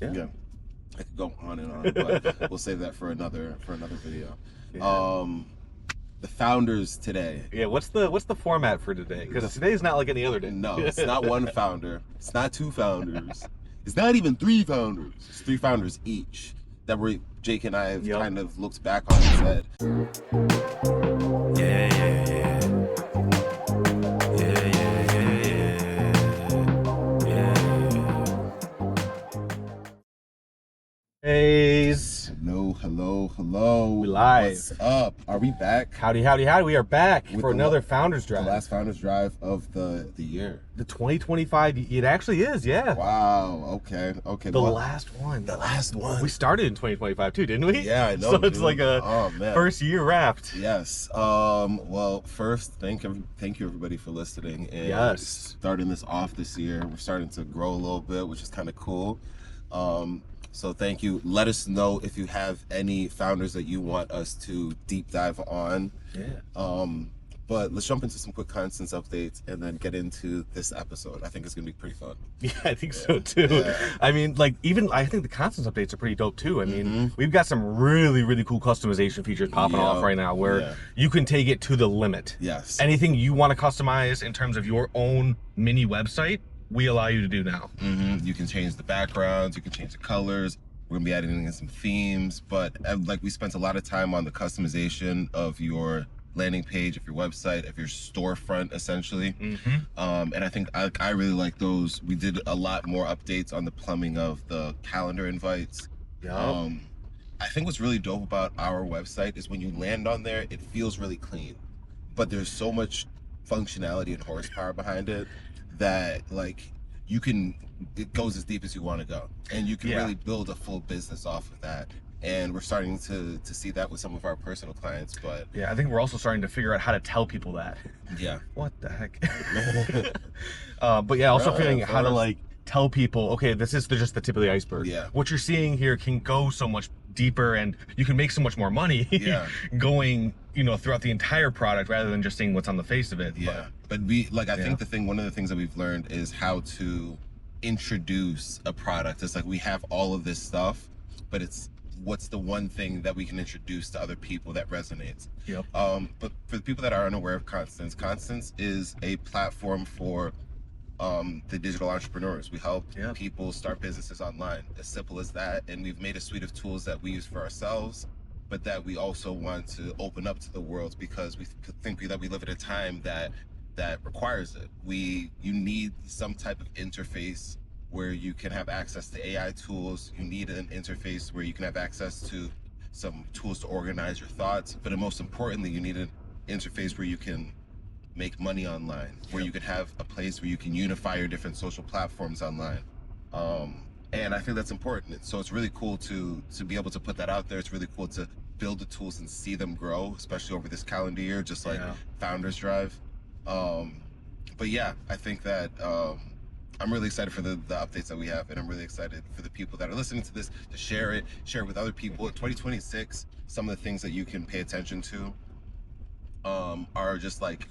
Yeah. I could go on and on, but we'll save that for another video. Yeah. The founders today. Yeah, what's the format for today? Because today's not like any other day. No, it's not one founder. It's not two founders. It's not even three founders. It's three founders each that Jake and I have kind of looked back on and said, Hayes. Hello. We live. What's up? Are we back? Howdy. We are back for another Founders Drive. The last Founders Drive of the year. The 2025, it actually is, yeah. Wow, okay. The last one. The last one. We started in 2025 too, didn't we? Yeah, I know. So it's like a first year wrapped. Yes. Well, first, thank you everybody for listening. And starting this off this year, we're starting to grow a little bit, which is kind of cool. So thank you. Let us know if you have any founders that you want us to deep dive on. Yeah. But let's jump into some quick constants updates and then get into this episode. I think it's gonna be pretty fun. Yeah, I think so too. Yeah. I mean, I think the constants updates are pretty dope too. I mean, we've got some really, really cool customization features popping off right now where you can take it to the limit. Yes. Anything you want to customize in terms of your own mini website, we allow you to do now. You can change the backgrounds, you can change the colors. We're gonna be adding in some themes, but we spent a lot of time on the customization of your landing page, of your website, of your storefront, essentially. And I think I really like those. We did a lot more updates on the plumbing of the calendar invites. I think what's really dope about our website is when you land on there, it feels really clean, but there's so much functionality and horsepower behind it that it goes as deep as you want to go, and you can really build a full business off of that. And we're starting to see that with some of our personal clients. But I think we're also starting to figure out how to tell people that. What the heck? But also figuring out how to tell people, okay, this is just the tip of the iceberg. What you're seeing here can go so much deeper, and you can make so much more money going throughout the entire product rather than just seeing what's on the face of it. But I think one of the things that we've learned is how to introduce a product. It's like we have all of this stuff, but it's what's the one thing that we can introduce to other people that resonates. But for the people that are unaware of Constants is a platform for the digital entrepreneurs. We help people start businesses online, as simple as that. And we've made a suite of tools that we use for ourselves, but that we also want to open up to the world because we think that we live at a time that requires it. You need some type of interface where you can have access to AI tools. You need an interface where you can have access to some tools to organize your thoughts. But most importantly, you need an interface where you can make money online, where you can have a place where you can unify your different social platforms online. And I think that's important. So it's really cool to be able to put that out there. It's really cool to build the tools and see them grow, especially over this calendar year, just like Founders Drive. But I think that I'm really excited for the updates that we have, and I'm really excited for the people that are listening to this to share it with other people. In 2026, some of the things that you can pay attention to are just like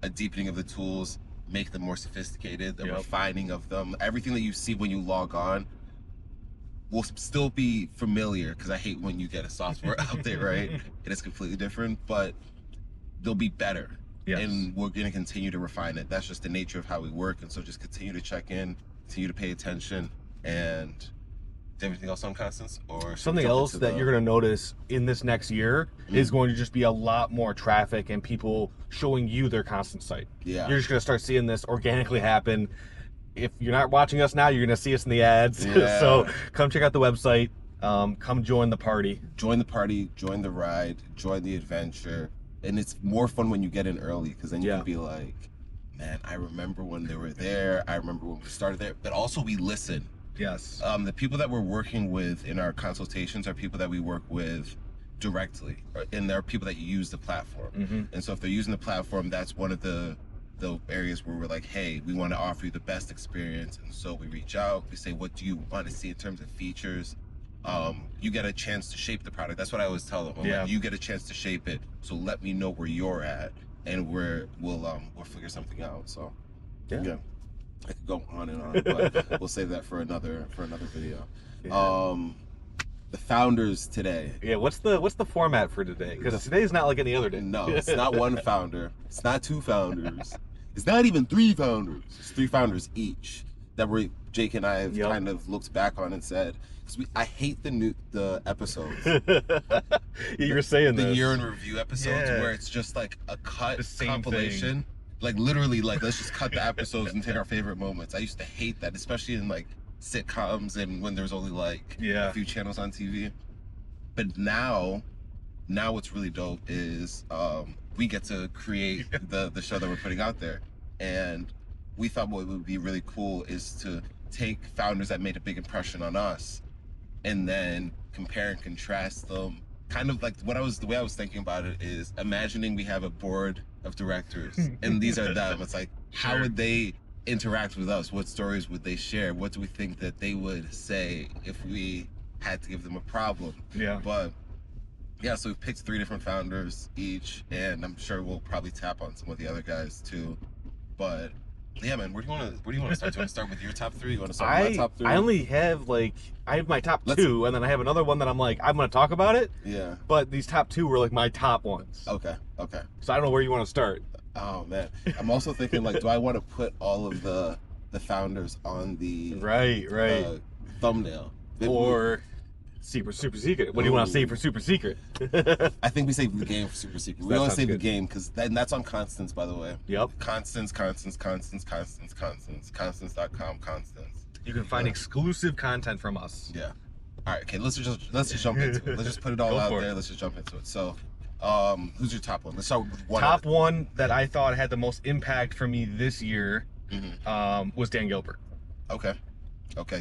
a deepening of the tools, make them more sophisticated, the refining of them. Everything that you see when you log on will still be familiar, because I hate when you get a software update, right? It is completely different, but they'll be better. And we're going to continue to refine it. That's just the nature of how we work. And so just continue to check in, continue to pay attention. And anything else on Constants? Or something else that you're going to notice in this next year is going to just be a lot more traffic and people showing you their Constant site. You're just going to start seeing this organically happen. If you're not watching us now, you're going to see us in the ads. So come check out the website. Come join the party. Join the party, join the ride, join the adventure. And it's more fun when you get in early, because then you can be like, man, I remember when they were there. I remember when we started there. But also we listen. The people that we're working with in our consultations are people that we work with directly, and they're people that use the platform. And so if they're using the platform, that's one of the areas where we're like, hey, we want to offer you the best experience. And so we reach out, we say, what do you want to see in terms of features? You get a chance to shape the product. That's what I always tell them. Like, you get a chance to shape it. So let me know where you're at, and we'll figure something out. So I could go on and on, but we'll save that for another video. Yeah. The founders today. Yeah, what's the format for today? Because today's not like any other day. No, it's not one founder. It's not two founders. It's not even three founders. It's three founders each that Jake and I have kind of looked back on and said, because I hate the episodes. You were saying the year in review episodes where it's just like a cut compilation. Thing. Like literally, like let's just cut the episodes and take our favorite moments. I used to hate that, especially in like sitcoms and when there's only like a few channels on TV. But now what's really dope is we get to create the show that we're putting out there. And we thought what would be really cool is to take founders that made a big impression on us and then compare and contrast them. Kind of like the way I was thinking about it is imagining we have a board of directors and these are them. It's like, how would they interact with us? What stories would they share? What do we think that they would say if we had to give them a problem? But so we picked 3 different founders each, and I'm sure we'll probably tap on some of the other guys too. But yeah, man, where do you want to start? Do you want to start with your top 3? You want to start with my top 3? I only have I have my top 2, and then I have another one that I'm going to talk about it. Yeah. But these top 2 were like my top ones. Okay. So I don't know where you want to start. Oh man, I'm also thinking like, do I want to put all of the founders on the thumbnail or super secret? What do you want to say for super secret? I think we save the game for super secret. We always save the game because that's on Constance, by the way. Yep. Constance.com, Constance. You can find exclusive content from us. Yeah. All right. Okay. Let's just jump into it. Let's just put it all out there. Let's just jump into it. So, who's your top one? Let's start with one. Top one that I thought had the most impact for me this year was Dan Gilbert. Okay.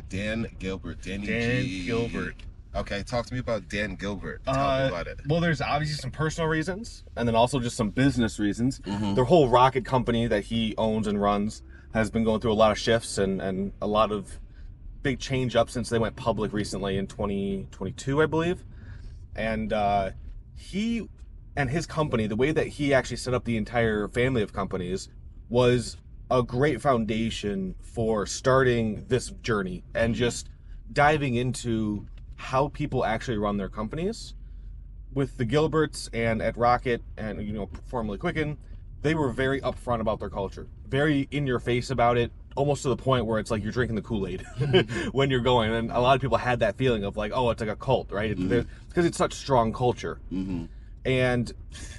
Dan Gilbert. Dan Gilbert. Okay, talk to me about Dan Gilbert. Tell me about it. Well, there's obviously some personal reasons, and then also just some business reasons. Their whole rocket company that he owns and runs has been going through a lot of shifts and a lot of big change up since they went public recently in 2022, I believe. And he and his company, the way that he actually set up the entire family of companies was a great foundation for starting this journey and just diving into how people actually run their companies. With the Gilberts and at Rocket and formerly Quicken, they were very upfront about their culture, very in your face about it, almost to the point where it's like you're drinking the Kool-Aid when you're going. And a lot of people had that feeling of like, oh, it's like a cult, right? Because it's such strong culture. And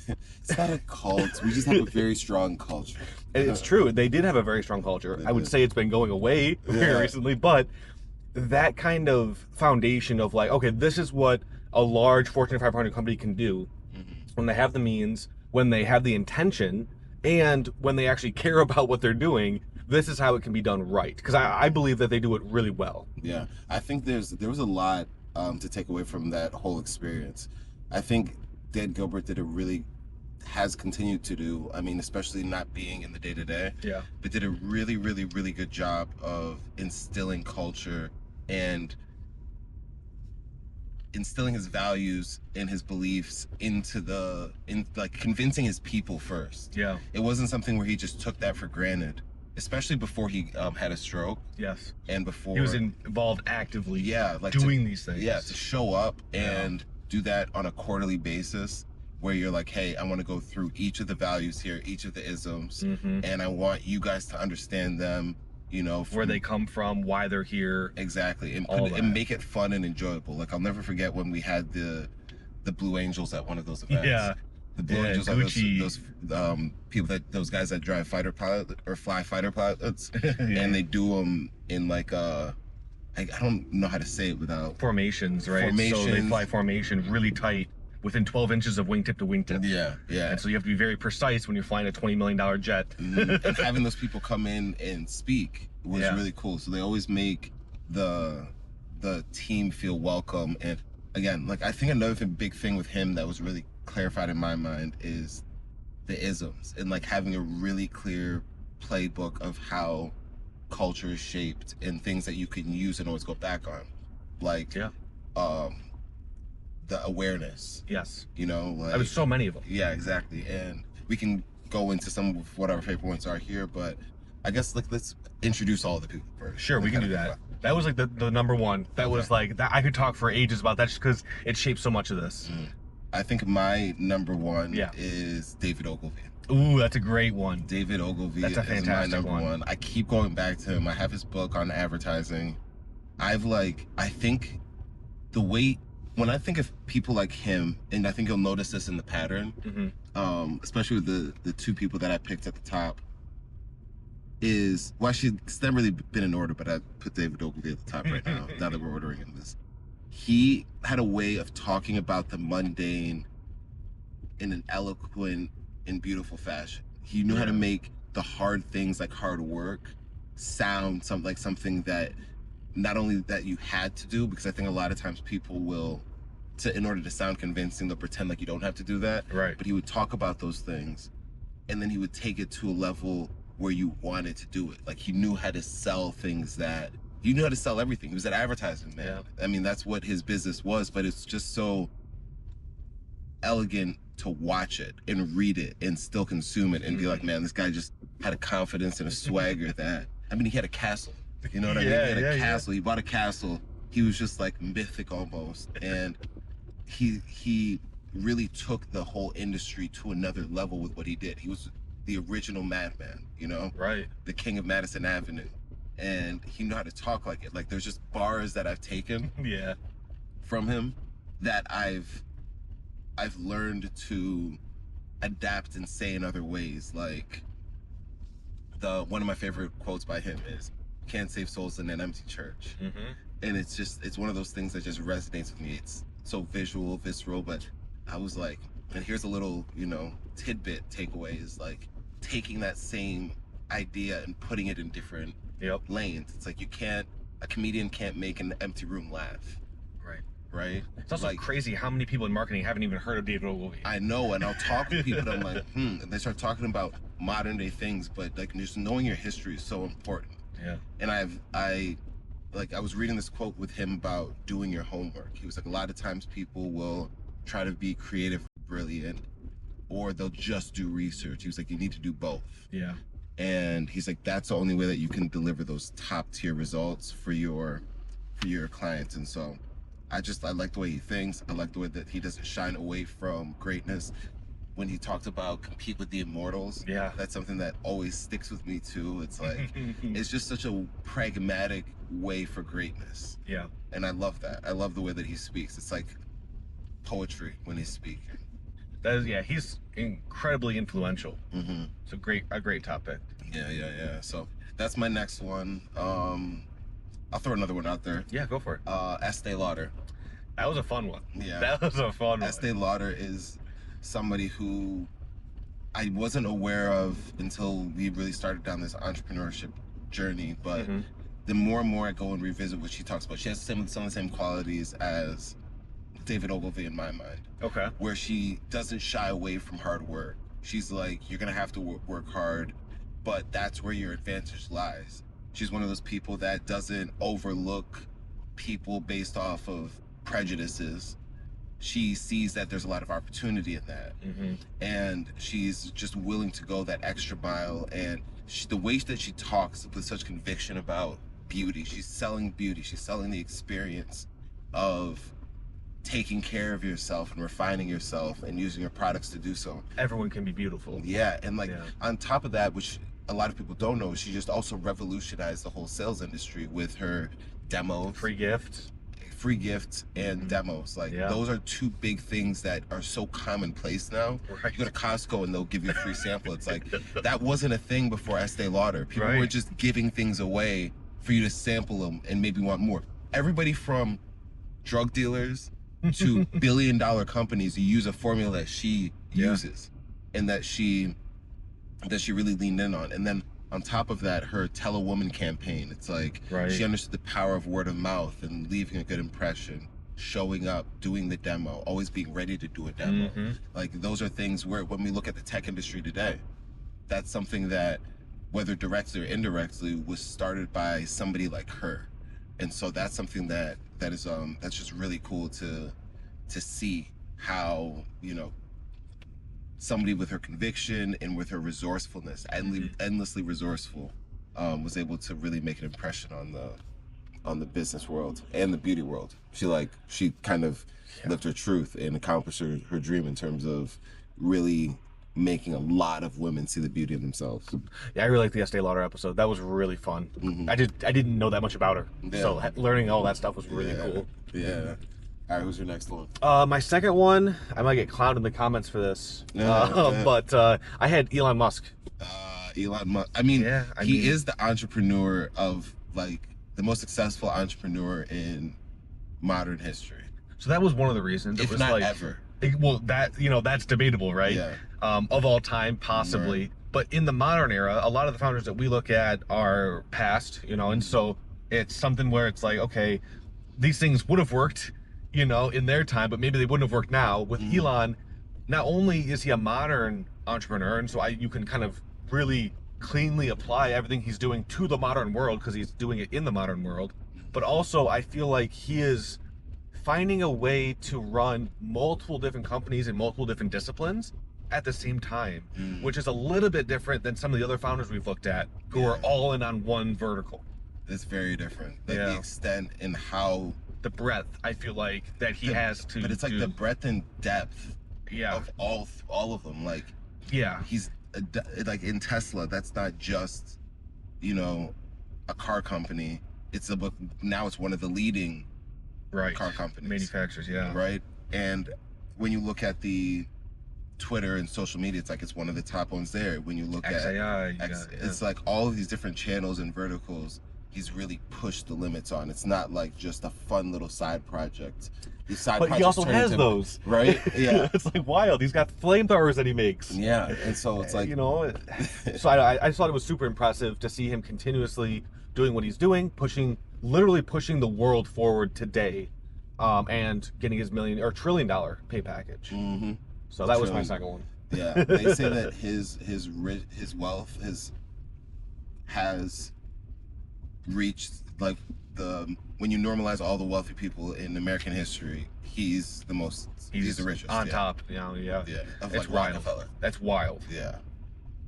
it's not a cult. We just have a very strong culture. It's true. They did have a very strong culture. I would say it's been going away very recently, but that kind of foundation of like, okay, this is what a large Fortune 500 company can do when they have the means, when they have the intention, and when they actually care about what they're doing. This is how it can be done right, because I believe that they do it really well. Yeah, I think there was a lot to take away from that whole experience. I think Dan Gilbert has continued to do, I mean, especially not being in the day-to-day, but did a really, really, really good job of instilling culture and instilling his values and his beliefs into convincing his people first. Yeah. It wasn't something where he just took that for granted, especially before he had a stroke. Yes. And before he was involved actively doing these things. Yeah, to show up and do that on a quarterly basis where you're like, hey, I want to go through each of the values here, each of the isms, and I want you guys to understand them, where they come from, why they're here. Exactly. And make it fun and enjoyable. Like, I'll never forget when we had the Blue Angels at one of those events. Yeah. The Blue Angels are those people those guys that drive fighter pilot or fly fighter pilots, and they do them in like I don't know how to say it without formations, right? So they fly formation really tight within 12 inches of wingtip to wingtip. Yeah. And so you have to be very precise when you're flying a $20 million jet. And having those people come in and speak was really cool. So they always make the team feel welcome. And again, like, I think another big thing with him that was really clarified in my mind is the isms and like having a really clear playbook of how culture is shaped and things that you can use and always go back on. Like, the awareness. Yes. Like, there's so many of them. Yeah, exactly. And we can go into some of what our favorite points are here, but I guess like let's introduce all the people first. Sure, we can do that. That was like the number one. That was like that. I could talk for ages about that just because it shaped so much of this. I think my number one is David Ogilvy. Ooh, that's a great one. David Ogilvy that's a fantastic is my number one. I keep going back to him. I have his book on advertising. I think the way, when I think of people like him, and I think you'll notice this in the pattern, especially with the two people that I picked at the top, is, well, actually, it's never really been in order, but I put David Ogilvy at the top right now, now that we're ordering in this. He had a way of talking about the mundane in an eloquent and beautiful fashion. He knew how to make the hard things like hard work sound like something that not only that you had to do, because I think a lot of times people will, in order to sound convincing, they'll pretend like you don't have to do that. Right. But he would talk about those things, and then he would take it to a level where you wanted to do it. Like he knew how to sell things that, you knew how to sell everything. He was an advertising man. I mean, that's what his business was, but it's just so elegant to watch it and read it and still consume it and be like, man, this guy just had a confidence and a swagger that, I mean, he had a castle. You know what I mean? He had a castle. He bought a castle. He was just like mythic almost. And he really took the whole industry to another level with what he did. He was the original madman, you know? Right. The king of Madison Avenue. And he knew how to talk like it. Like there's just bars that I've taken from him that I've learned to adapt and say in other ways. Like one of my favorite quotes by him is, "Can't save souls in an empty church." And it's one of those things that just resonates with me. It's so visual, visceral, but I was like, and here's a little, tidbit takeaway, is like taking that same idea and putting it in different lanes. It's like a comedian can't make an empty room laugh. Right? It's also like, crazy how many people in marketing haven't even heard of David Ogilvy. I know, and I'll talk to people and I'm like, and they start talking about modern day things, but like just knowing your history is so important. And I was reading this quote with him about doing your homework. He was like, a lot of times people will try to be creative, brilliant, or they'll just do research. He was like, you need to do both. And he's like, that's the only way that you can deliver those top tier results for your clients. And so I like the way he thinks. I like the way that he doesn't shine away from greatness. When he talked about compete with the immortals, that's something that always sticks with me too. It's like, it's just such a pragmatic way for greatness. And I love that. I love the way that he speaks. It's like poetry when he's speaking. That is, he's incredibly influential. It's a great topic. So that's my next one. I'll throw another one out there. Yeah, go for it. Estee Lauder. That was a fun one. That was a fun one. Estee Lauder is somebody who I wasn't aware of until we really started down this entrepreneurship journey, but the more and more I go and revisit what she talks about, she has some of the same qualities as David Ogilvy in my mind. Where she doesn't shy away from hard work. She's like, you're gonna have to work hard, but that's where your advantage lies. She's one of those people that doesn't overlook people based off of prejudices. She sees that there's a lot of opportunity in that. And she's just willing to go that extra mile. And the way that she talks with such conviction about beauty, she's selling beauty. She's selling the experience of taking care of yourself and refining yourself and using your products to do so. Everyone can be beautiful. And on top of that, which a lot of people don't know, she just also revolutionized the whole sales industry with her demos. Free gifts and demos. Like those are two big things that are so commonplace now. You go to Costco and they'll give you a free sample. It's like, that wasn't a thing before Estee Lauder. People were just giving things away for you to sample them and maybe want more. Everybody from drug dealers to billion-dollar companies use a formula that she uses and that she really leaned in on. And then on top of that, her Tell a Woman campaign, it's like she understood the power of word of mouth and leaving a good impression, showing up, doing the demo, always being ready to do a demo. Like those are things where when we look at the tech industry today, that's something that, whether directly or indirectly, was started by somebody like her. And so that's something that's just really cool to see how, somebody with her conviction and with her resourcefulness, endlessly resourceful, was able to really make an impression on the business world and the beauty world. She kind of lived her truth and accomplished her dream in terms of really making a lot of women see the beauty in themselves. Yeah, I really like the Estee Lauder episode. That was really fun. I didn't know that much about her, so learning all that stuff was really cool. Yeah. All right, who's your next one? My second one, I might get clowned in the comments for this, but I had Elon Musk. Elon Musk. I mean, he is the entrepreneur of, like, the most successful entrepreneur in modern history. So that was one of the reasons. If not ever. Well, that's debatable, right? Yeah. Of all time, possibly. Right. But in the modern era, a lot of the founders that we look at are past, and so it's something where it's like, okay, these things would have worked, in their time, but maybe they wouldn't have worked now. With Elon, not only is he a modern entrepreneur, and so you can kind of really cleanly apply everything he's doing to the modern world because he's doing it in the modern world, but also I feel like he is finding a way to run multiple different companies in multiple different disciplines at the same time, which is a little bit different than some of the other founders we've looked at who are all in on one vertical. It's very different. Like the extent and how the breadth I feel like that he has to. But it's like the breadth and depth of all of them. Like he's like in Tesla. That's not just a car company. Now it's one of the leading car companies, manufacturers. Right. And when you look at the Twitter and social media, it's like it's one of the top ones there. When you look XAI, it's like all of these different channels and verticals he's really pushed the limits on. It's not like just a fun little side project. But he also has those, right? Yeah. It's like wild. He's got flamethrowers that he makes. Yeah, and so it's like So I just thought it was super impressive to see him continuously doing what he's doing, literally pushing the world forward today, and getting his $1 million or $1 trillion pay package. So that was my second one. Yeah, they say that his wealth has reached like when you normalize all the wealthy people in American history, he's the richest on top. Of it's like Rockefeller. That's wild. Yeah,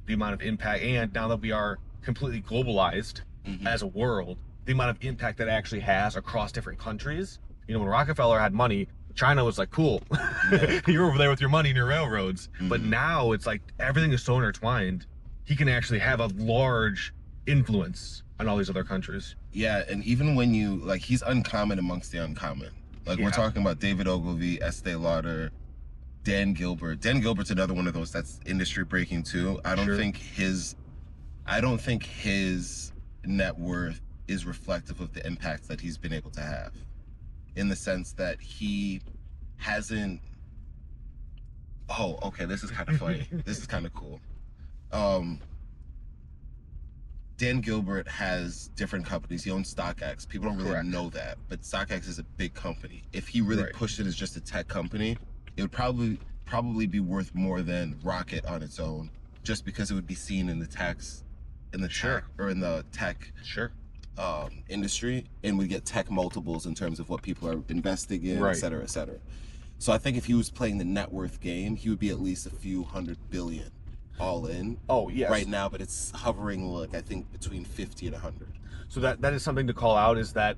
the amount of impact, and now that we are completely globalized as a world, the amount of impact that it actually has across different countries. When Rockefeller had money, China was like, cool, you're over there with your money and your railroads. But now it's like everything is so intertwined. He can actually have a large influence on all these other countries. Yeah, and even when he's uncommon amongst the uncommon. Like we're talking about David Ogilvy, Estee Lauder, Dan Gilbert. Dan Gilbert's another one of those that's industry breaking too. I don't think his net worth is reflective of the impact that he's been able to have, in the sense that he hasn't. Oh, okay. This is kind of funny. This is kind of cool. Dan Gilbert has different companies. He owns StockX. People don't really know that, but StockX is a big company. If he really pushed it as just a tech company, it would probably be worth more than Rocket on its own, just because it would be seen in the tech industry, and we get tech multiples in terms of what people are investing in, et cetera, et cetera. So I think if he was playing the net worth game, he would be at least a few $100 billion all in. Oh, yes. Right now, but it's hovering I think between 50 and 100. So that is something to call out, is that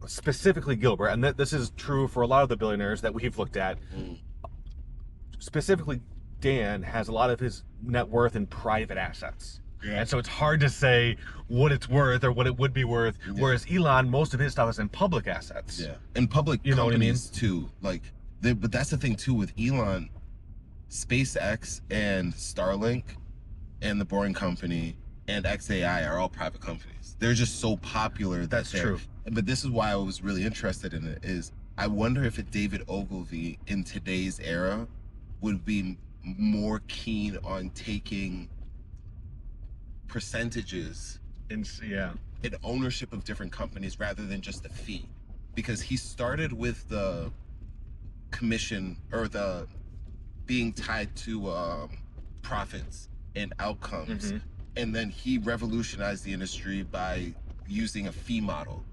specifically Gilbert, and this is true for a lot of the billionaires that we've looked at. Specifically, Dan has a lot of his net worth in private assets. And so it's hard to say what it's worth or what it would be worth. Whereas Elon, most of his stuff is in public assets. Yeah. And public companies too. But that's the thing too with Elon. SpaceX and Starlink and The Boring Company and XAI are all private companies. They're just so popular. That's true. But this is why I was really interested in it, is I wonder if a David Ogilvy in today's era would be more keen on taking percentages in ownership of different companies rather than just a fee. Because he started with the commission or the being tied to profits and outcomes, and then he revolutionized the industry by using a fee model.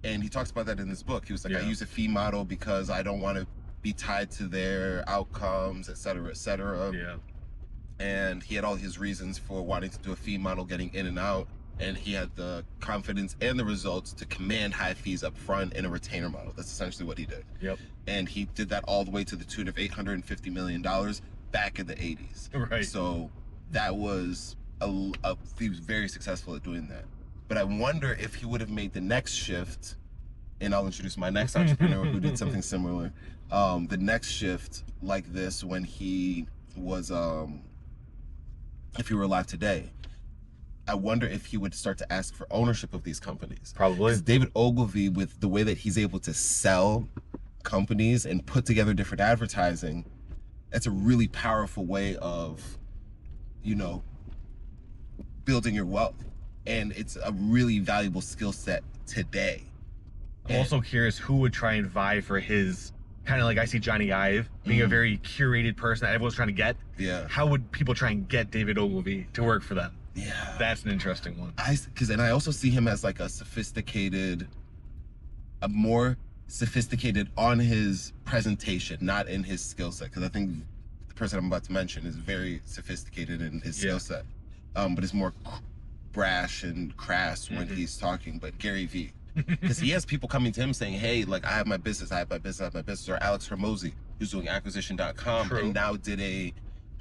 And he talks about that in his book. He was like, I use a fee model because I don't want to be tied to their outcomes, et cetera, et cetera. And he had all his reasons for wanting to do a fee model, getting in and out. and he had the confidence and the results to command high fees up front in a retainer model. That's essentially what he did. Yep. And he did that all the way to the tune of $850 million back in the 80s. Right. So that was he was very successful at doing that. But I wonder if he would have made the next shift, and I'll introduce my next entrepreneur who did something similar. The next shift like this when he was, if he were alive today, I wonder if he would start to ask for ownership of these companies. Probably. Because David Ogilvy, with the way that he's able to sell companies and put together different advertising, that's a really powerful way of, you know, building your wealth. And it's a really valuable skill set today. I'm also curious who would try and vie for his, kind of like I see Johnny Ive being a very curated person that everyone's trying to get. Yeah. How would people try and get David Ogilvy to work for them? Yeah. That's an interesting one. And I also see him as like a more sophisticated on his presentation, not in his skill set. Because I think the person I'm about to mention is very sophisticated in his skill set, but is more brash and crass when he's talking. But Gary Vee, because he has people coming to him saying, hey, like, I have my business, or Alex Hormozi, who's doing acquisition.com and now did a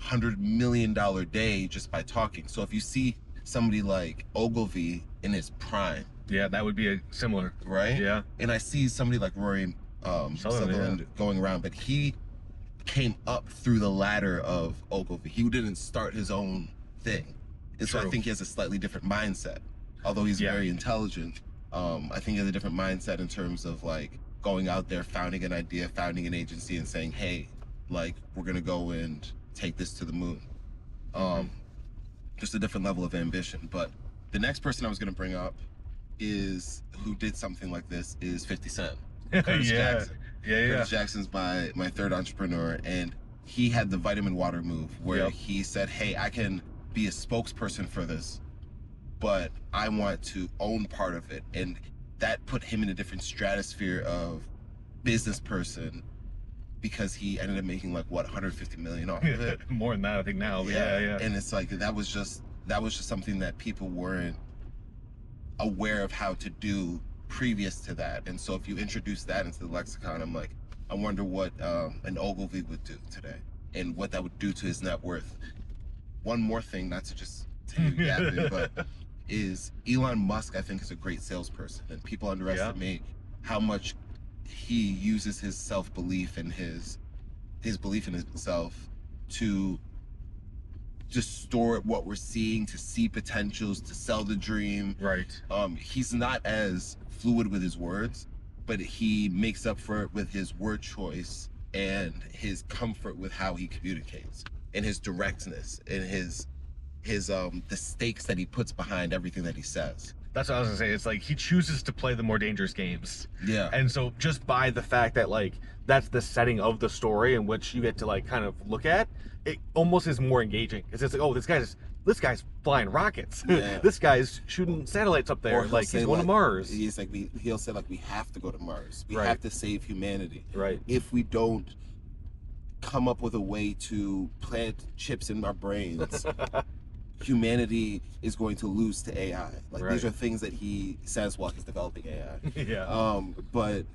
$100 million day just by talking. So if you see somebody like Ogilvy in his prime, that would be a similar, right? Yeah. And I see somebody like Rory Sutherland going around, but he came up through the ladder of Ogilvy. He didn't start his own thing. And so I think he has a slightly different mindset. Although he's very intelligent, I think he has a different mindset in terms of like going out there, founding an idea, founding an agency, and saying, hey, like, we're gonna go and take this to the moon. Just a different level of ambition. But the next person I was gonna bring up who did something like this is 50 Cent. Curtis Jackson. Curtis Jackson's my third entrepreneur, and he had the vitamin water move where he said, hey, I can be a spokesperson for this, but I want to own part of it. And that put him in a different stratosphere of business person, because he ended up making like what, 150 million off of it. More than that, I think now. Yeah. And it's like that was just something that people weren't aware of how to do previous to that. And so if you introduce that into the lexicon, I'm like, I wonder what an Ogilvy would do today and what that would do to his net worth. One more thing, not to just take you yapping, but is Elon Musk, I think, is a great salesperson, and people underestimate how much he uses his self-belief and his belief in himself to distort what we're seeing, to see potentials, to sell the dream. Right. He's not as fluid with his words, but he makes up for it with his word choice and his comfort with how he communicates, and his directness, and his the stakes that he puts behind everything that he says. That's what I was gonna say. It's like he chooses to play the more dangerous games. Yeah. And so just by the fact that like that's the setting of the story in which you get to like kind of look at, it almost is more engaging. Because it's like, oh, this guy's flying rockets. Yeah. This guy's shooting satellites up there. Like he's going to Mars. He's like he'll say like, we have to go to Mars. We have to save humanity. Right. If we don't come up with a way to plant chips in our brains, humanity is going to lose to AI. Like these are things that he says while he's developing AI. Yeah. But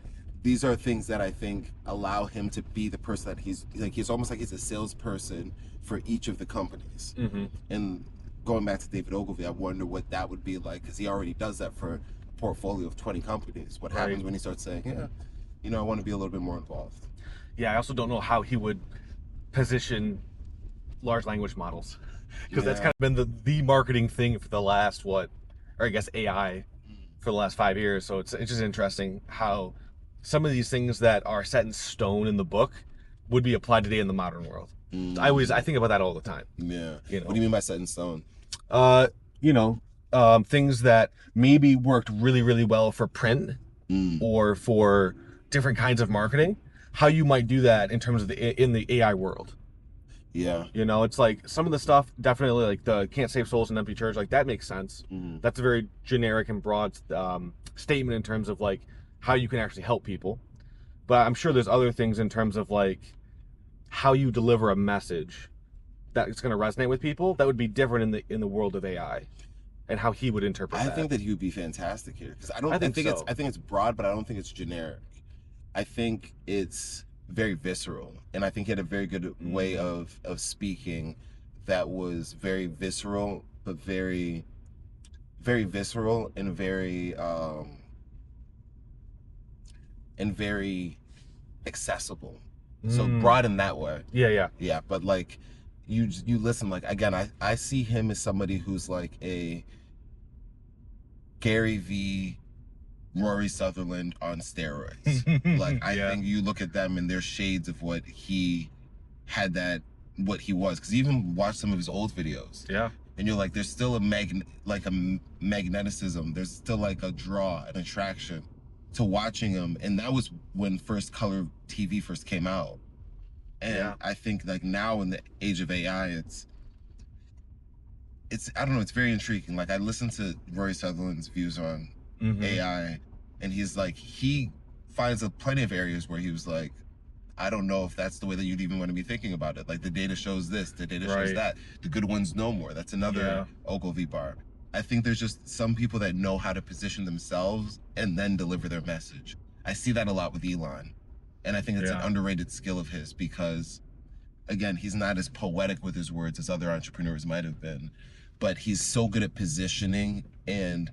these are things that I think allow him to be the person that he's like. He's almost like he's a salesperson for each of the companies. Mm-hmm. And going back to David Ogilvy, I wonder what that would be like, because he already does that for a portfolio of 20 companies. What happens when he starts saying, yeah, you know, I want to be a little bit more involved. Yeah, I also don't know how he would position large language models, because that's kind of been the marketing thing for the last AI for the last 5 years. So it's just interesting how some of these things that are set in stone in the book would be applied today in the modern world. I think about that all the time. Yeah. You know? What do you mean by set in stone? Things that maybe worked really, really well for print or for different kinds of marketing, how you might do that in terms of in the AI world. Yeah. You know, it's like some of the stuff definitely, like the can't save souls in empty church, like that makes sense. That's a very generic and broad statement in terms of like how you can actually help people. But I'm sure there's other things in terms of like how you deliver a message that it's going to resonate with people that would be different in the world of AI. and how he would interpret that. I think that he would be fantastic here because I think it's broad, but I don't think it's generic. I think it's very visceral, and I think he had a very good way of speaking that was very visceral, but very, very visceral and very accessible. So broad in that way. Yeah. But like, you listen. Like again, I see him as somebody who's like a Gary V, Rory Sutherland on steroids. Like I think you look at them and there's shades of what he had, what he was, because you even watch some of his old videos. Yeah. And you're like, there's still a magneticism. There's still like a draw, an attraction to watching him. And that was when first color TV first came out. And I think like now in the age of AI, it's I don't know, it's very intriguing. Like I listened to Rory Sutherland's views on AI, and he's like, he finds plenty of areas where he was like, I don't know if that's the way that you'd even want to be thinking about it. Like the data shows this, the data shows that. The good ones know more. That's another Ogilvy bar. I think there's just some people that know how to position themselves and then deliver their message. I see that a lot with Elon. And I think it's an underrated skill of his because, again, he's not as poetic with his words as other entrepreneurs might have been, but he's so good at positioning and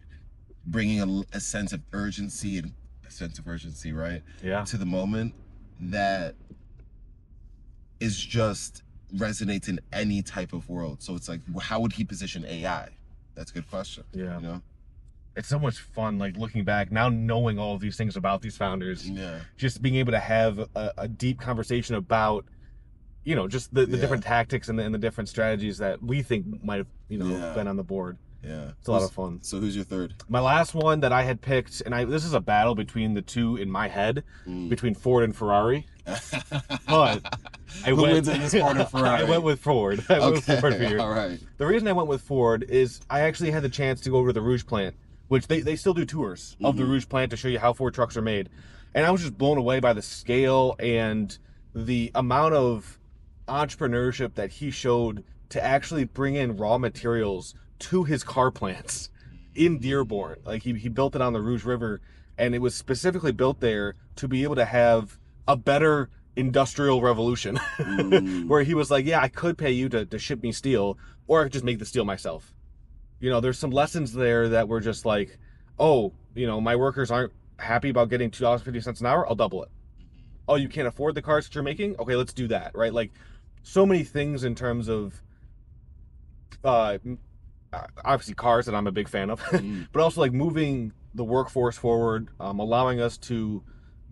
bringing a sense of urgency right? Yeah. To the moment that is just resonates in any type of world. So it's like, how would he position AI? That's a good question. Yeah. You know? It's so much fun, like looking back now, knowing all of these things about these founders. Yeah. Just being able to have a deep conversation about, you know, just the different tactics and the different strategies that we think might have, you know, been on the board. Yeah. It's a lot of fun. So who's your third? My last one that I had picked, and this is a battle between the two in my head, between Ford and Ferrari. But Who wins in this Ford or Ferrari? I went with Ford. I went with Ford for you. All right. The reason I went with Ford is I actually had the chance to go over to the Rouge plant, which they still do tours of the Rouge plant to show you how Ford trucks are made. And I was just blown away by the scale and the amount of entrepreneurship that he showed to actually bring in raw materials to his car plants in Dearborn. Like he built it on the Rouge River, and it was specifically built there to be able to have a better industrial revolution where he was like, yeah, I could pay you to ship me steel, or I could just make the steel myself. You know, there's some lessons there that were just like, oh, you know, my workers aren't happy about getting $2.50 an hour, I'll double it. Oh, you can't afford the cars that you're making? Okay, let's do that, right? Like, so many things in terms of obviously cars that I'm a big fan of, but also like moving the workforce forward, allowing us to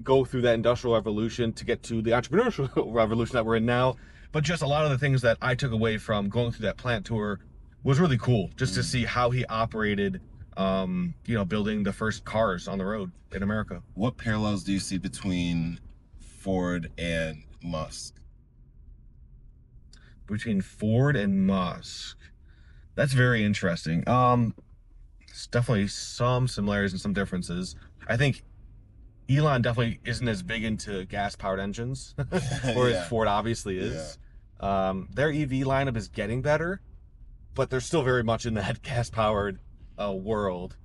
go through that industrial revolution to get to the entrepreneurial revolution that we're in now. But just a lot of the things that I took away from going through that plant tour was really cool, just to see how he operated, you know, building the first cars on the road in America. What parallels do you see between Ford and Musk? Between Ford and Musk? That's very interesting. There's definitely some similarities and some differences. I think Elon definitely isn't as big into gas-powered engines, whereas Ford obviously is. Their EV lineup is getting better, but they're still very much in that gas-powered world.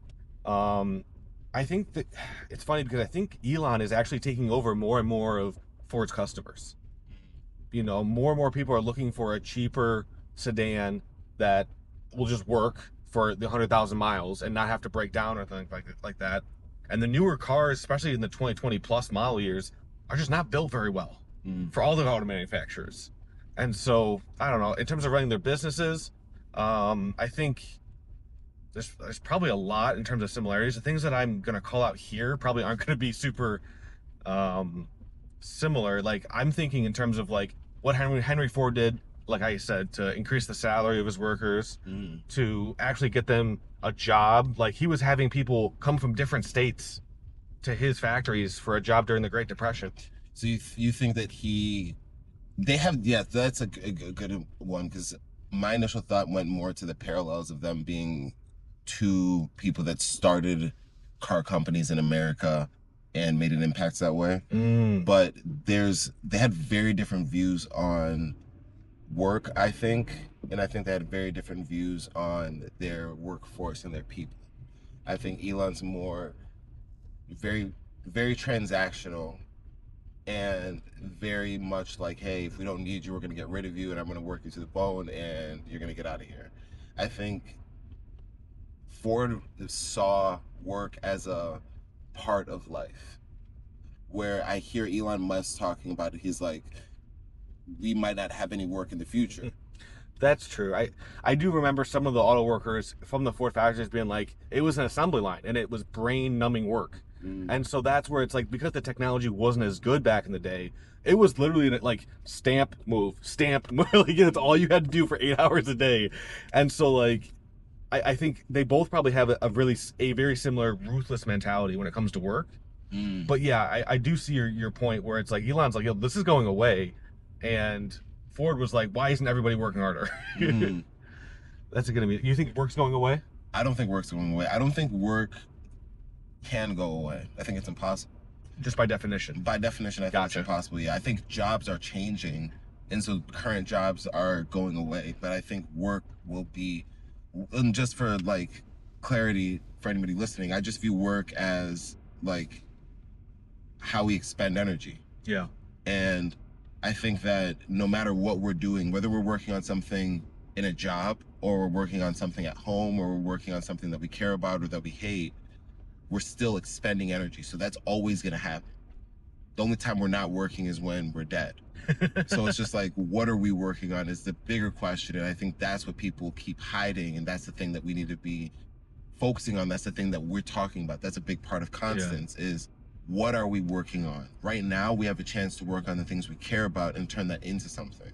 I think that it's funny because I think Elon is actually taking over more and more of Ford's customers. You know, more and more people are looking for a cheaper sedan that will just work for the 100,000 miles and not have to break down or anything like that. And the newer cars, especially in the 2020 plus model years, are just not built very well for all the auto manufacturers. And so, I don't know, in terms of running their businesses, I think there's probably a lot in terms of similarities. The things that I'm going to call out here probably aren't going to be super similar. Like, I'm thinking in terms of like what Henry Ford did, like I said, to increase the salary of his workers, to actually get them a job. Like, he was having people come from different states to his factories for a job during the Great Depression. So you think that they have, that's a good one, because my initial thought went more to the parallels of them being two people that started car companies in America and made an impact that way. But they had very different views on work, I think, and I think they had very different views on their workforce and their people. I think Elon's more very, very transactional and very much like, hey, if we don't need you, we're going to get rid of you, and I'm going to work you to the bone, and you're going to get out of here. I think Ford saw work as a part of life, where I hear Elon Musk talking about it. He's like, we might not have any work in the future. That's true. I do remember some of the auto workers from the Ford factories being like, it was an assembly line and it was brain numbing work. And so that's where it's like, because the technology wasn't as good back in the day, it was literally like stamp, move, like it's all you had to do for 8 hours a day. And so like, I think they both probably have a very similar ruthless mentality when it comes to work. But yeah, I do see your point where it's like, Elon's like, yo, this is going away. And Ford was like, why isn't everybody working harder? That's gonna be, you think work's going away? I don't think work's going away. I don't think work can go away. I think it's impossible. Just by definition? By definition, I think it's impossible, yeah. I think jobs are changing, and so current jobs are going away, but I think work will be, and just for like clarity for anybody listening, I just view work as like how we expend energy. Yeah. And I think that no matter what we're doing, whether we're working on something in a job, or we're working on something at home, or we're working on something that we care about or that we hate, we're still expending energy. So that's always going to happen. The only time we're not working is when we're dead. So it's just like, what are we working on is the bigger question. And I think that's what people keep hiding. And that's the thing that we need to be focusing on. That's the thing that we're talking about. That's a big part of Constance, is what are we working on? Right now, we have a chance to work on the things we care about and turn that into something.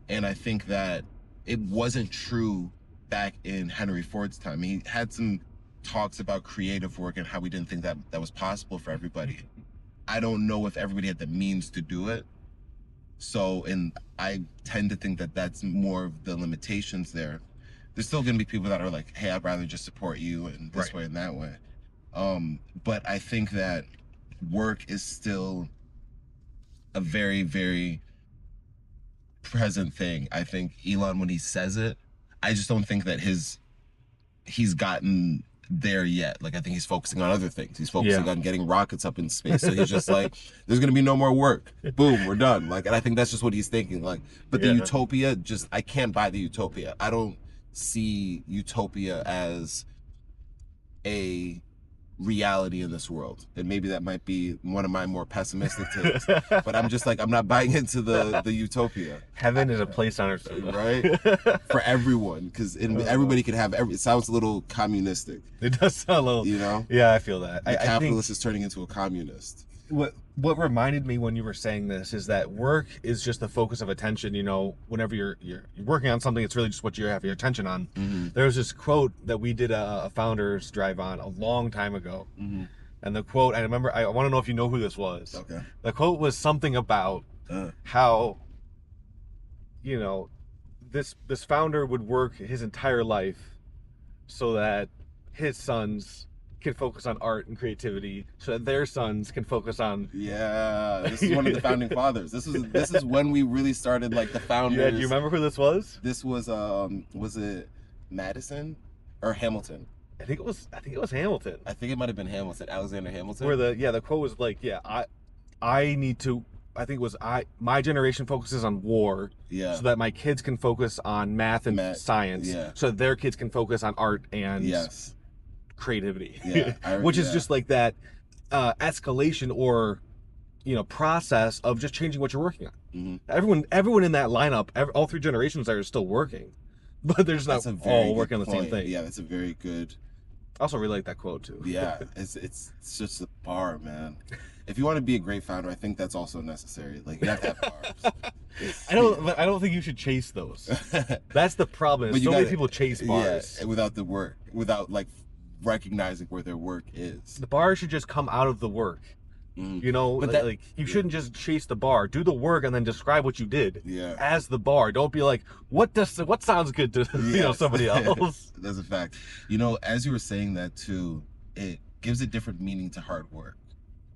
And I think that it wasn't true back in Henry Ford's time. He had some talks about creative work and how we didn't think that that was possible for everybody. I don't know if everybody had the means to do it. So, and I tend to think that that's more of the limitations there. There's still going to be people that are like, hey, I'd rather just support you in this way and that way. But I think that work is still a very, very present thing. I think Elon, when he says it, I just don't think that he's gotten there yet. Like, I think he's focusing on other things. He's focusing on getting rockets up in space. So he's just like, there's gonna be no more work. Boom, we're done. Like, and I think that's just what he's thinking. Like, but the utopia, just, I can't buy the utopia. I don't see utopia as a reality in this world. And maybe that might be one of my more pessimistic takes. But I'm just like, I'm not buying into the utopia. Heaven is a place on earth, right? For everyone, because everybody can have it sounds a little communistic. It does sound a little, you know? Yeah, I feel that. The capitalist is turning into a communist. What reminded me when you were saying this is that work is just the focus of attention. You know, whenever you're working on something, it's really just what you have your attention on. There was this quote that we did a founders drive on a long time ago, and the quote, I remember, I want to know if you know who this was. Okay. The quote was something about how, you know, this founder would work his entire life so that his sons can focus on art and creativity, so that their sons can focus on. Yeah, this is one of the founding fathers. This is when we really started, like, the founders. Yeah, do you remember who this was? This was it Madison or Hamilton? I think it was Hamilton. I think it might have been Hamilton, Alexander Hamilton. Where the quote was like, I need to. I think it was my generation focuses on war, so that my kids can focus on math and science, so that their kids can focus on art and creativity, which is just like that escalation or, you know, process of just changing what you're working on. Everyone in that lineup, all three generations are still working, but they're just not all working on the same thing. Yeah, that's a very good. I also really like that quote too. Yeah, it's just a bar, man. If you want to be a great founder, I think that's also necessary. Like, you have to have bars. I don't think you should chase those. That's the problem. So many people chase bars without the work, without like recognizing where their work is. The bar should just come out of the work. You know, but like you shouldn't just chase the bar. Do the work and then describe what you did as the bar. Don't be like, what sounds good to you know, somebody else. That's a fact. You know, as you were saying that too, it gives a different meaning to hard work.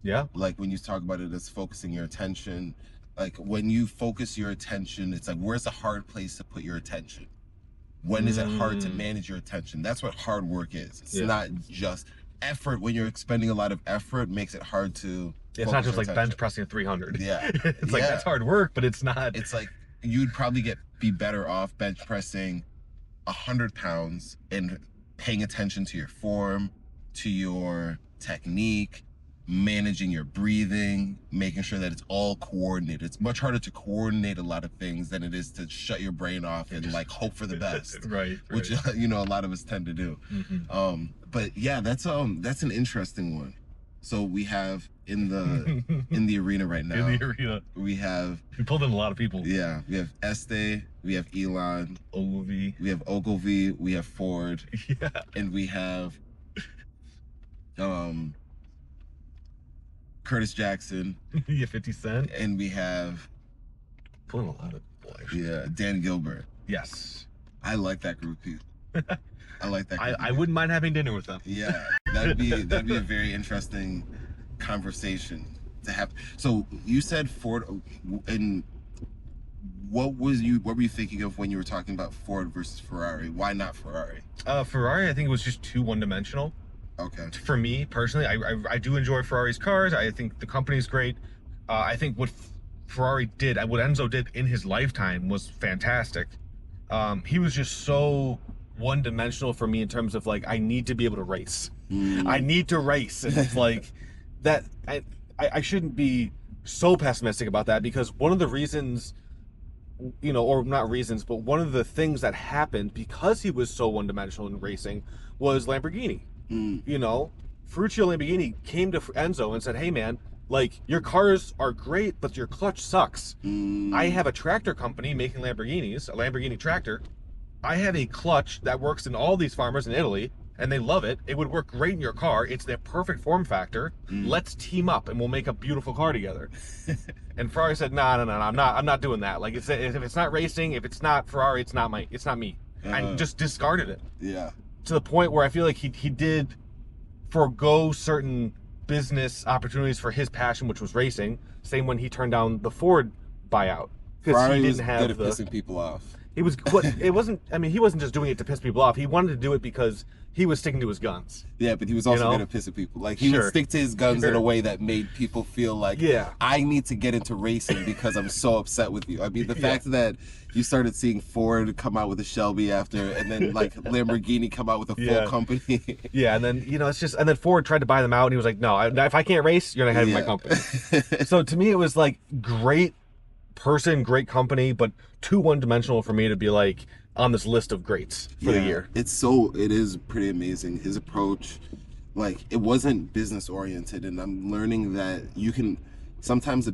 Yeah. Like when you talk about it as focusing your attention Like when you focus your attention, it's like, where's the hard place to put your attention? When is it hard to manage your attention? That's what hard work is. It's not just effort. When you're expending a lot of effort, makes it hard to. It's not just like bench pressing 300. Yeah, it's like that's hard work, but it's not. It's like you'd probably be better off bench pressing 100 pounds and paying attention to your form, to your technique, managing your breathing, making sure that it's all coordinated. It's much harder to coordinate a lot of things than it is to shut your brain off and like hope for the best. Right. Which you know a lot of us tend to do. But yeah, that's an interesting one. So we have in the arena right now. In the arena. We pulled in a lot of people. Yeah. We have Estee, we have Elon, Ogilvy. We have Ogilvy, we have Ford. Yeah. And we have Curtis Jackson. Yeah, 50 Cent. And we have pulling a lot of people, actually. Yeah, Dan Gilbert. Yes. I like that group. I like that group. I wouldn't mind having dinner with them. Yeah. That'd be a very interesting conversation to have. So you said Ford, and what were you thinking of when you were talking about Ford versus Ferrari? Why not Ferrari? Ferrari, I think it was just too one-dimensional. Okay. For me personally, I do enjoy Ferrari's cars. I think the company's great. I think what Ferrari did, what Enzo did in his lifetime was fantastic. He was just so one-dimensional for me in terms of like, I need to be able to race. I need to race. And it's like that. I shouldn't be so pessimistic about that, because one of the reasons, you know, or not reasons, but one of the things that happened because he was so one-dimensional in racing was Lamborghini. You know, Ferruccio Lamborghini came to Enzo and said, hey man, like, your cars are great, but your clutch sucks. I have a tractor company making Lamborghinis, a Lamborghini tractor. I have a clutch that works in all these farmers in Italy, and they love it. It would work great in your car. It's the perfect form factor. Let's team up and we'll make a beautiful car together. And Ferrari said, no, I'm not doing that. Like, if it's not racing, if it's not Ferrari, it's not me. And just discarded it. Yeah. To the point where I feel like he did forego certain business opportunities for his passion, which was racing. Same when he turned down the Ford buyout, because Ferrari he didn't was have good at pissing people off. It wasn't. I mean, he wasn't just doing it to piss people off. He wanted to do it because he was sticking to his guns. Yeah, but he was also good at pissing people. Like, he would stick to his guns in a way that made people feel like, I need to get into racing because I'm so upset with you. I mean, the fact that you started seeing Ford come out with a Shelby after, and then like Lamborghini come out with a full company. Yeah, and then, you know, it's just, and then Ford tried to buy them out, and he was like, no, if I can't race, you're not having my company. So to me, it was like, great person, great company, but too one-dimensional for me to be like on this list of greats for the year. It is pretty amazing. His approach, like, it wasn't business oriented, and I'm learning that you can sometimes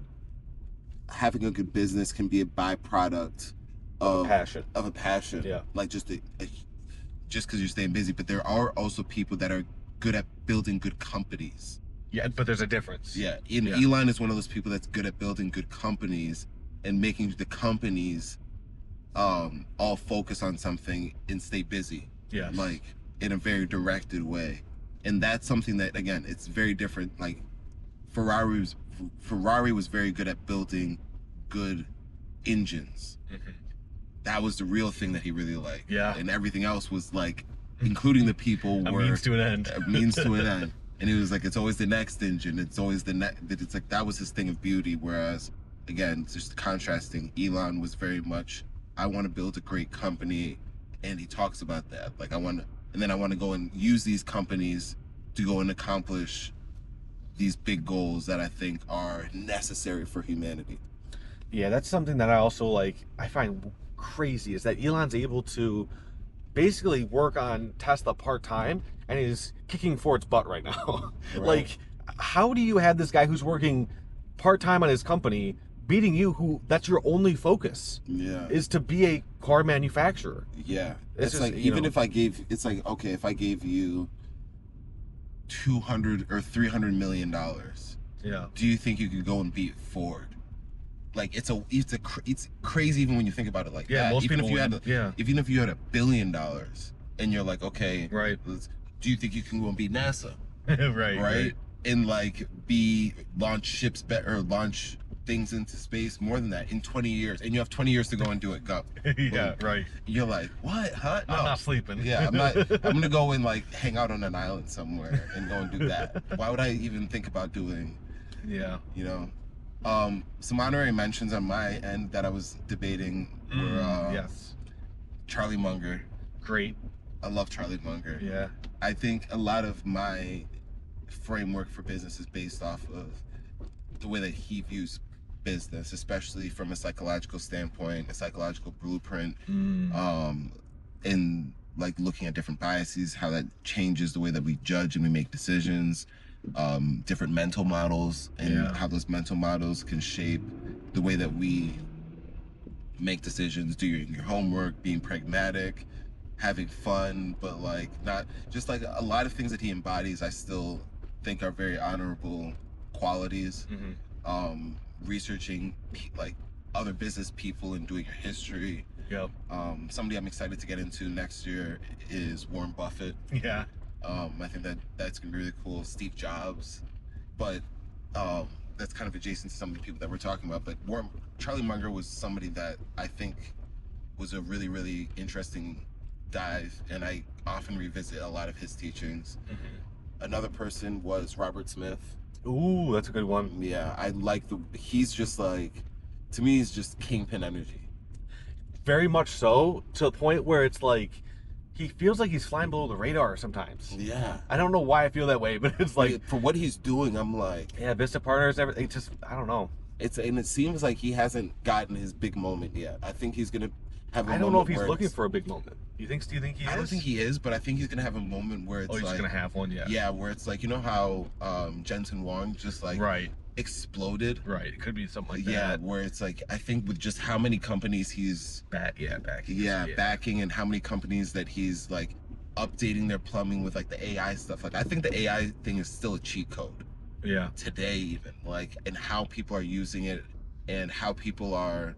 having a good business can be a byproduct of a passion. Yeah. Like, just because you're staying busy, but there are also people that are good at building good companies. Yeah, but there's a difference. Yeah. Elon is one of those people that's good at building good companies and making the companies all focus on something and stay busy. Yeah. Like, in a very directed way. And that's something that, again, it's very different. Like, Ferrari was very good at building good engines. That was the real thing that he really liked. Yeah. And everything else was like, including the people, were a means to an end. A means to an end. And he was like, it's always the next engine. It's always the next. It's like, that was his thing of beauty. Whereas, again, just contrasting, Elon was very much, I want to build a great company, and he talks about that. Like, I want to go and use these companies to go and accomplish these big goals that I think are necessary for humanity. Yeah, that's something that I also like. I find crazy is that Elon's able to basically work on Tesla part-time and is kicking Ford's butt right now. Right. Like, how do you have this guy who's working part-time on his company beating you, who that's your only focus is to be a car manufacturer? Yeah. It's just, like, even if I gave, it's like, okay, if I gave you $200 or $300 million, do you think you could go and beat Ford? Like, it's crazy even when you think about it like that. Most even people even if you had $1 billion and you're like, okay, right, do you think you can go and beat NASA? right. And like launch ships better, launch things into space, more than that, in 20 years, and you have 20 years to go and do it. Go. Yeah, right. You're like, what? Huh? No. I'm not sleeping. Yeah, I'm not. I'm gonna go and like hang out on an island somewhere and go and do that. Why would I even think about doing? Yeah. You know, some honorary mentions on my end that I was debating were yes, Charlie Munger. Great. I love Charlie Munger. Yeah. I think a lot of my framework for business is based off of the way that he views business, especially from a psychological standpoint, a psychological blueprint, in like looking at different biases, how that changes the way that we judge and we make decisions, different mental models, and how those mental models can shape the way that we make decisions, doing your homework, being pragmatic, having fun, but like not just like a lot of things that he embodies, I still think are very honorable qualities. Researching like other business people and doing your history. Somebody I'm excited to get into next year is Warren Buffett. Yeah. I think that's gonna be really cool. Steve Jobs, but that's kind of adjacent to some of the people that we're talking about. But Charlie Munger was somebody that I think was a really, really interesting dive, and I often revisit a lot of his teachings. Another person was Robert Smith. Ooh, that's a good one. Yeah, I like he's just like, to me, he's just kingpin energy. Very much so, to the point where it's like, he feels like he's flying below the radar sometimes. Yeah. I don't know why I feel that way, but it's like, for what he's doing, I'm like, yeah, Vista Partners, everything, just, I don't know. And it seems like he hasn't gotten his big moment yet. I think he's gonna have a moment. I don't know if he's looking for a big moment. Do you think he is? I don't think he is, but I think he's gonna have a moment where it's he's like, gonna have one, yeah. Yeah, where it's like, you know how Jensen Huang just like exploded? Right, it could be something like that. Yeah, where it's like, I think with just how many companies he's backing, and how many companies that he's like updating their plumbing with like the AI stuff. Like, I think the AI thing is still a cheat code. Yeah. Today, even like, and how people are using it, and how people are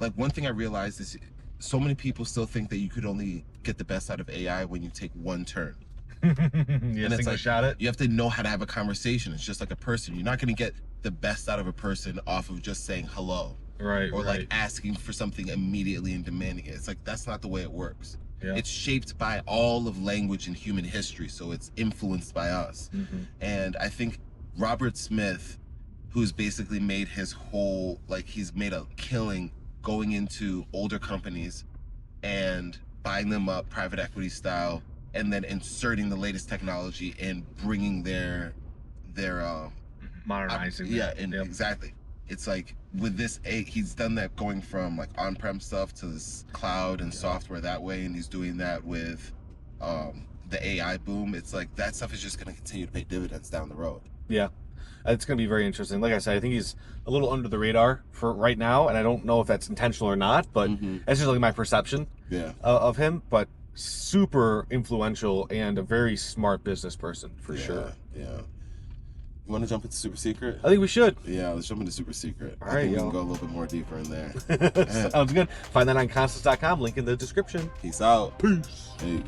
like. One thing I realized is, so many people still think that you could only get the best out of AI when you take one turn. And it's like, shot it. You have to know how to have a conversation. It's just like a person. You're not going to get the best out of a person off of just saying hello. Right. Or like asking for something immediately and demanding it. It's like, that's not the way it works. Yeah. It's shaped by all of language and human history, so it's influenced by us. And I think Robert Smith, who's basically made his whole, like, he's made a killing going into older companies and buying them up private equity style, and then inserting the latest technology and bringing their modernizing. Exactly. It's like with this, he's done that going from like on-prem stuff to this cloud and software that way, and he's doing that with the AI boom. It's like that stuff is just going to continue to pay dividends down the road. Yeah. It's going to be very interesting. Like I said, I think he's a little under the radar for right now, and I don't know if that's intentional or not, but that's just like my perception of him. But super influential and a very smart business person for sure. Yeah. You want to jump into Super Secret? I think we should. Yeah, let's jump into Super Secret. All right, we can go a little bit more deeper in there. Sounds good. Find that on constants.com. Link in the description. Peace out. Peace. Hey.